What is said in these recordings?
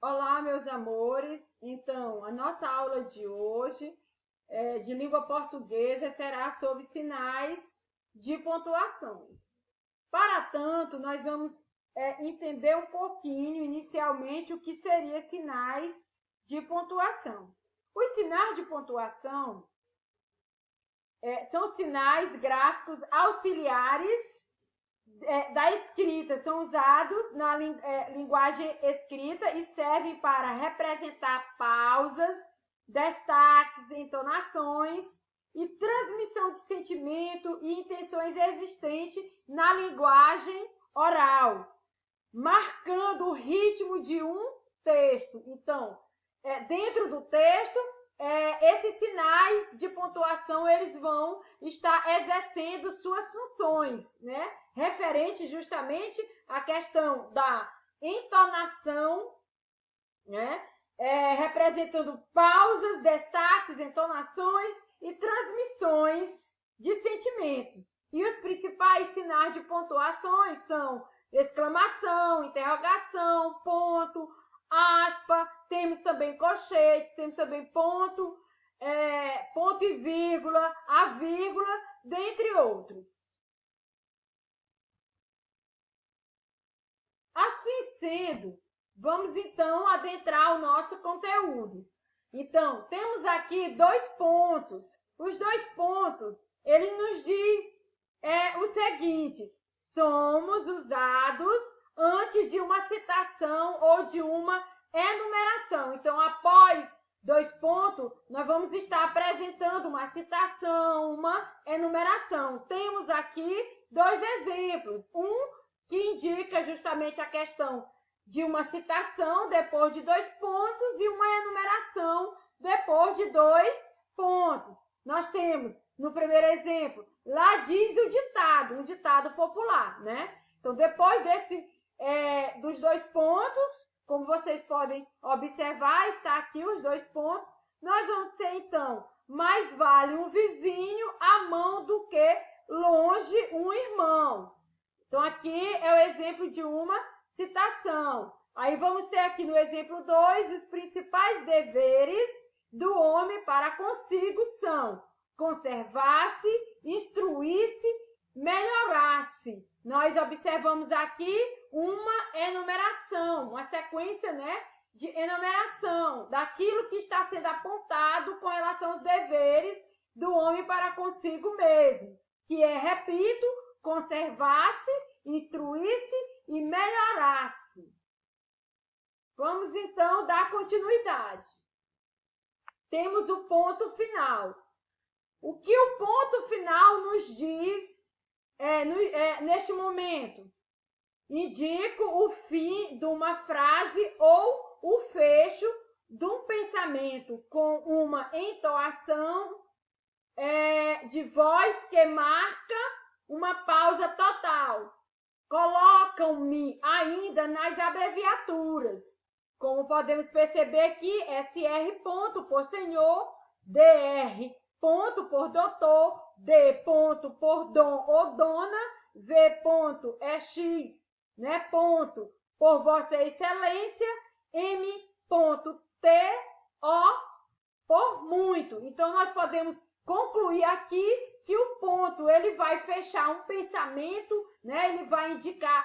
Olá, meus amores. Então, a nossa aula de hoje de língua portuguesa será sobre sinais de pontuações. Para tanto, nós vamos entender um pouquinho, inicialmente, o que seria sinais de pontuação. Os sinais de pontuação são sinais gráficos auxiliares da escrita, são usados na linguagem escrita e servem para representar pausas, destaques, entonações e transmissão de sentimento e intenções existentes na linguagem oral, marcando o ritmo de um texto. Então, dentro do texto, esses sinais de pontuação eles vão estar exercendo suas funções, né? Referente justamente à questão da entonação, né? Representando pausas, destaques, entonações e transmissões de sentimentos. E os principais sinais de pontuações são exclamação, interrogação, ponto, aspa, temos também colchetes, temos também ponto, ponto e vírgula, a vírgula, dentre outros. Assim sendo, vamos então adentrar o nosso conteúdo. Então, temos aqui 2 pontos. Os 2 pontos, ele nos diz o seguinte: somos usados antes de uma citação ou de uma enumeração. Então, após 2 pontos, nós vamos estar apresentando uma citação, uma enumeração. Temos aqui 2 exemplos. Um que indica justamente a questão de uma citação depois de 2 pontos e uma enumeração depois de 2 pontos. Nós temos, no primeiro exemplo, lá diz o ditado, um ditado popular, né? Então, depois dos 2 pontos, como vocês podem observar, está aqui os 2 pontos, nós vamos ter, então, mais vale um vizinho à mão do que longe um irmão. Então, aqui é o exemplo de uma citação. Aí vamos ter aqui no exemplo 2, os principais deveres do homem para consigo são conservar-se, instruir-se, melhorar-se. Nós observamos aqui uma enumeração, uma sequência, né, de enumeração daquilo que está sendo apontado com relação aos deveres do homem para consigo mesmo, que é, repito, conservar-se, instruir-se e melhorar-se. Vamos então dar continuidade. Temos o ponto final. O que o ponto final nos diz neste momento? Indica o fim de uma frase ou o fecho de um pensamento com uma entoação de voz que marca uma pausa total. Colocam-me ainda nas abreviaturas. Como podemos perceber aqui, SR ponto por senhor, DR ponto por doutor, D ponto por dom ou dona, V ponto é X, né, ponto por vossa excelência, M ponto T, O por muito. Então, nós podemos concluir aqui que o ponto ele vai fechar um pensamento, né? Ele vai indicar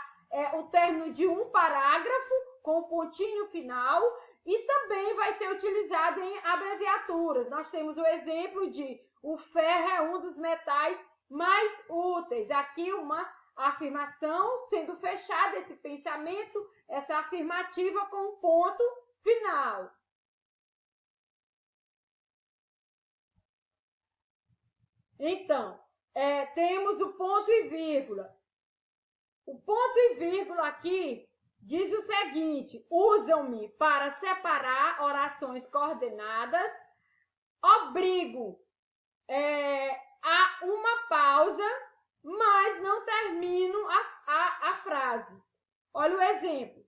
o término de um parágrafo com o pontinho final e também vai ser utilizado em abreviaturas. Nós temos o exemplo de o ferro é um dos metais mais úteis. Aqui uma afirmação sendo fechada esse pensamento, essa afirmativa com um ponto final. Então, temos o ponto e vírgula. O ponto e vírgula aqui diz o seguinte: usam-me para separar orações coordenadas, obrigo a uma pausa, mas não termino a frase. Olha o exemplo.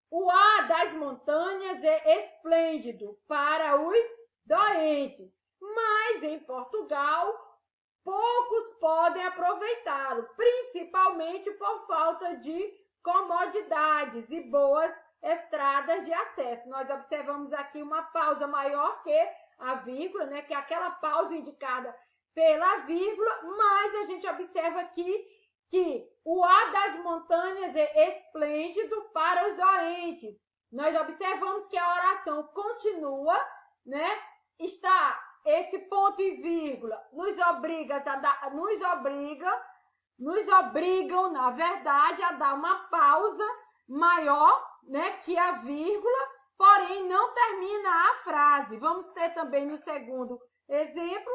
O ar das montanhas é esplêndido para os doentes, mas em Portugal poucos podem aproveitá-lo, principalmente por falta de comodidades e boas estradas de acesso. Nós observamos aqui uma pausa maior que a vírgula, né, que é aquela pausa indicada pela vírgula, mas a gente observa aqui que o ar das montanhas é esplêndido para os doentes. Nós observamos que a oração continua, né? Está esse ponto e vírgula nos obrigam, na verdade, a dar uma pausa maior, né, que a vírgula, porém não termina a frase. Vamos ter também no segundo exemplo,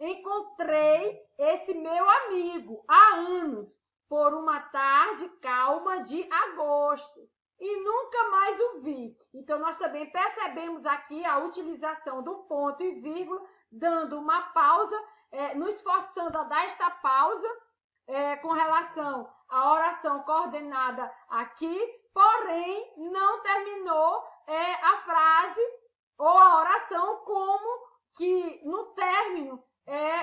encontrei esse meu amigo há anos, por uma tarde calma de agosto, e nunca mais o vi. Então, nós também percebemos aqui a utilização do ponto e vírgula, dando uma pausa, nos forçando a dar esta pausa com relação à oração coordenada aqui, porém, não terminou a frase ou a oração como que no término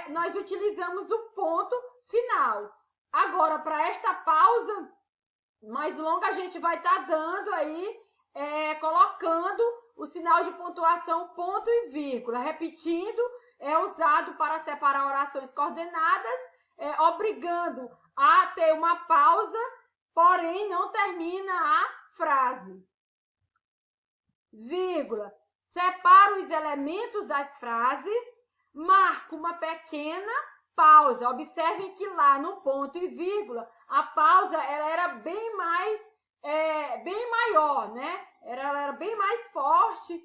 nós utilizamos o ponto final. Agora, para esta pausa mais longa, a gente vai estar dando aí, colocando o sinal de pontuação ponto e vírgula. Repetindo, é usado para separar orações coordenadas, obrigando a ter uma pausa, porém não termina a frase. Vírgula. Separa os elementos das frases, marca uma pequena pausa. Observem que lá no ponto e vírgula, a pausa ela era bem maior, né? Ela era bem mais forte,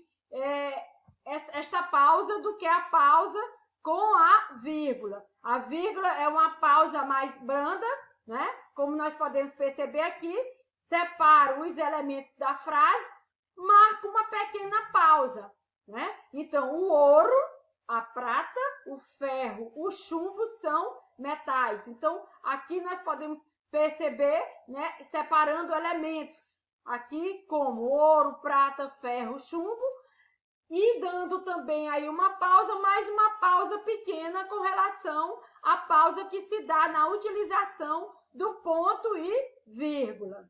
esta pausa, do que a pausa com a vírgula. A vírgula é uma pausa mais branda, né? Como nós podemos perceber aqui, separa os elementos da frase, marca uma pequena pausa, né? Então, o ouro, a prata, o ferro, o chumbo são metais. Então, aqui nós podemos perceber, né, separando elementos aqui como ouro, prata, ferro, chumbo, e dando também aí uma pausa, mais uma pausa pequena com relação à pausa que se dá na utilização do ponto e vírgula.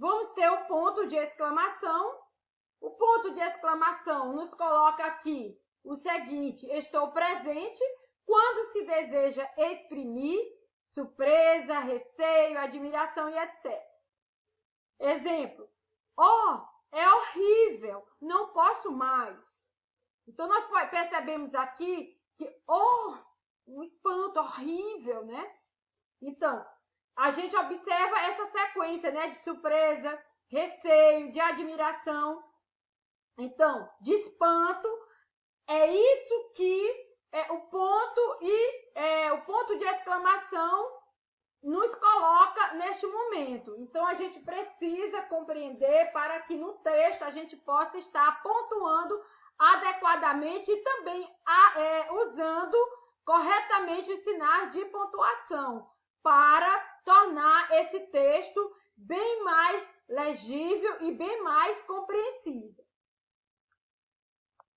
Vamos ter o ponto de exclamação. O ponto de exclamação nos coloca aqui o seguinte: estou presente, quando se deseja exprimir surpresa, receio, admiração e etc. Exemplo: oh, é horrível, não posso mais. Então, nós percebemos aqui que, um espanto horrível, né? Então, a gente observa essa sequência, né, de surpresa, receio, de admiração. Então, de espanto, é isso que o ponto de exclamação nos coloca neste momento. Então, a gente precisa compreender para que no texto a gente possa estar pontuando adequadamente e também usando corretamente os sinais de pontuação, para tornar esse texto bem mais legível e bem mais compreensível.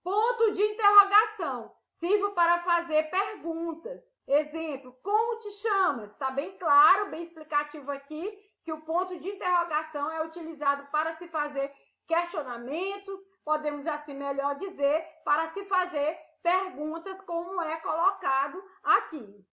Ponto de interrogação. Sirvo para fazer perguntas. Exemplo: como te chamas? Está bem claro, bem explicativo aqui, que o ponto de interrogação é utilizado para se fazer questionamentos, podemos assim melhor dizer, para se fazer perguntas, como é colocado aqui.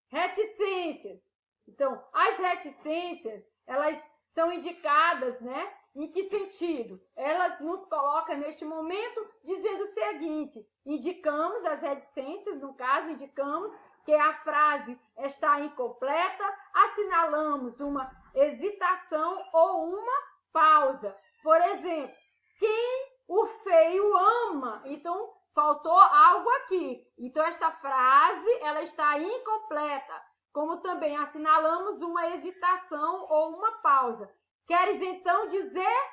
Reticências. Então, as reticências, elas são indicadas, né? Em que sentido? Elas nos colocam neste momento dizendo o seguinte: indicamos as reticências, no caso, indicamos que a frase está incompleta, assinalamos uma hesitação ou uma pausa. Por exemplo, quem o feio ama? Então, faltou algo aqui. Então, esta frase ela está incompleta, como também assinalamos uma hesitação ou uma pausa. Queres então dizer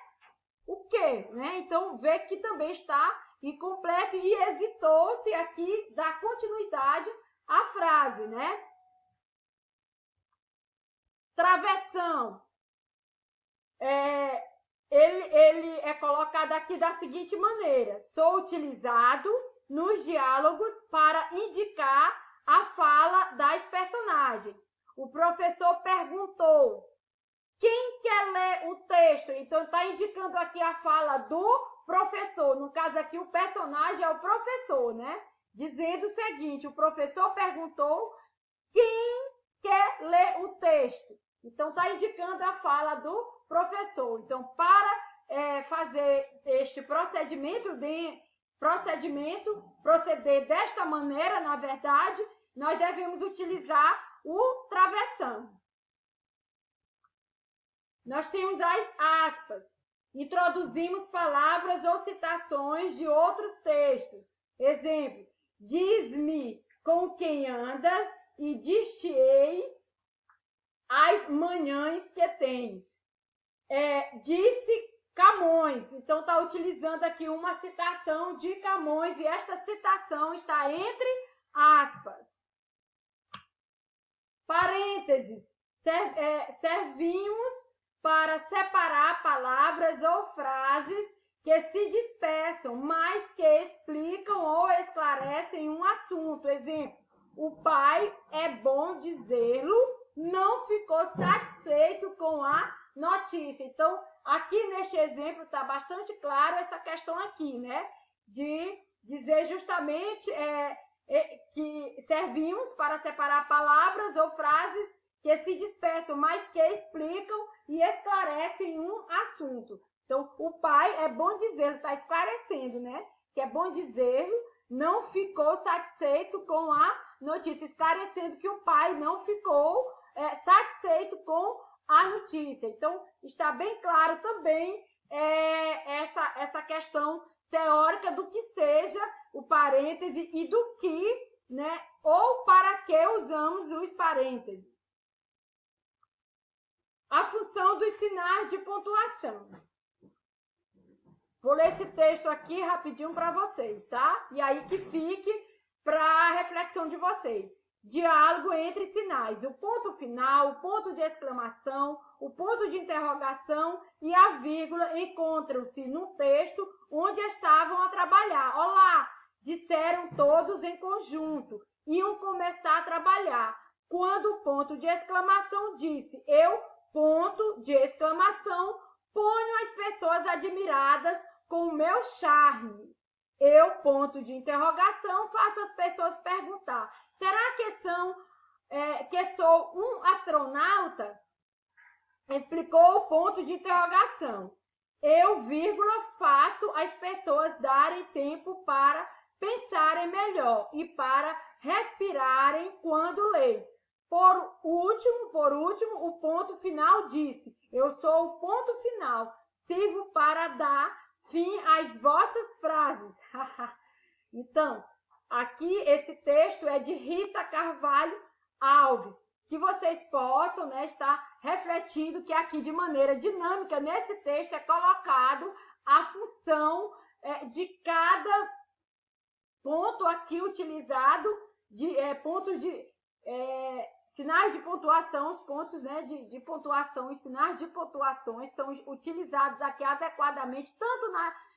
o quê? Né? Então, vê que também está incompleto e hesitou-se aqui dar continuidade à frase, né? Travessão. Ele é colocado aqui da seguinte maneira: sou utilizado nos diálogos para indicar a fala das personagens. O professor perguntou: quem quer ler o texto. Então, está indicando aqui a fala do professor. No caso aqui, o personagem é o professor, né? Dizendo o seguinte, o professor perguntou quem quer ler o texto. Então, está indicando a fala do professor. Então, para fazer este proceder desta maneira, na verdade, nós devemos utilizar o travessão. Nós temos as aspas. Introduzimos palavras ou citações de outros textos. Exemplo, diz-me com quem andas e dir-te-ei as manhãs que tens. Disse Camões. Então, está utilizando aqui uma citação de Camões e esta citação está entre aspas. Parênteses. Servimos para separar palavras ou frases que se dispersam, mas que explicam ou esclarecem um assunto. Exemplo, o pai, é bom dizê-lo, não ficou satisfeito com a notícia. Então, aqui neste exemplo está bastante claro essa questão aqui, né? De dizer justamente que servimos para separar palavras ou frases que se dispersam, mas que explicam e esclarecem um assunto. Então, o pai, é bom dizer, está esclarecendo, né? Que é bom dizer, não ficou satisfeito com a notícia, esclarecendo que o pai não ficou satisfeito com a notícia. Então, está bem claro também essa questão teórica do que seja o parêntese e do que, né, ou para que usamos os parênteses. A função dos sinais de pontuação. Vou ler esse texto aqui rapidinho para vocês, tá? E aí que fique para a reflexão de vocês. Diálogo entre sinais. O ponto final, o ponto de exclamação, o ponto de interrogação e a vírgula encontram-se no texto onde estavam a trabalhar. Olá, disseram todos em conjunto. Iam começar a trabalhar. Quando o ponto de exclamação disse, eu, ponto de exclamação, ponho as pessoas admiradas com o meu charme. Eu, ponto de interrogação, faço as pessoas perguntar, será que sou um astronauta? Explicou o ponto de interrogação. Eu, vírgula, faço as pessoas darem tempo para pensarem melhor e para respirarem quando leem. Por último, o ponto final disse, eu sou o ponto final, sirvo para dar fim às vossas frases. Então, aqui esse texto é de Rita Carvalho Alves, que vocês possam, né, estar refletindo que aqui de maneira dinâmica, nesse texto é colocado a função de cada ponto aqui utilizado, pontos de sinais de pontuação, os pontos, né, de pontuação e sinais de pontuações são utilizados aqui adequadamente, tanto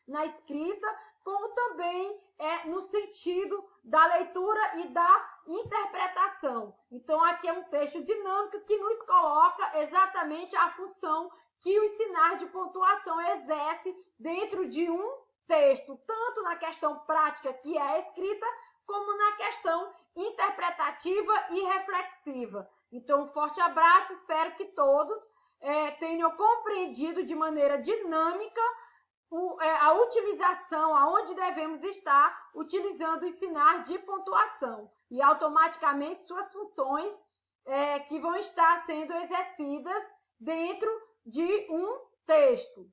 na escrita, como também no sentido da leitura e da interpretação. Então, aqui é um texto dinâmico que nos coloca exatamente a função que os sinais de pontuação exercem dentro de um texto, tanto na questão prática, que é a escrita, como na questão interpretativa e reflexiva. Então, um forte abraço, espero que todos tenham compreendido de maneira dinâmica a utilização, aonde devemos estar utilizando os sinais de pontuação e automaticamente suas funções que vão estar sendo exercidas dentro de um texto.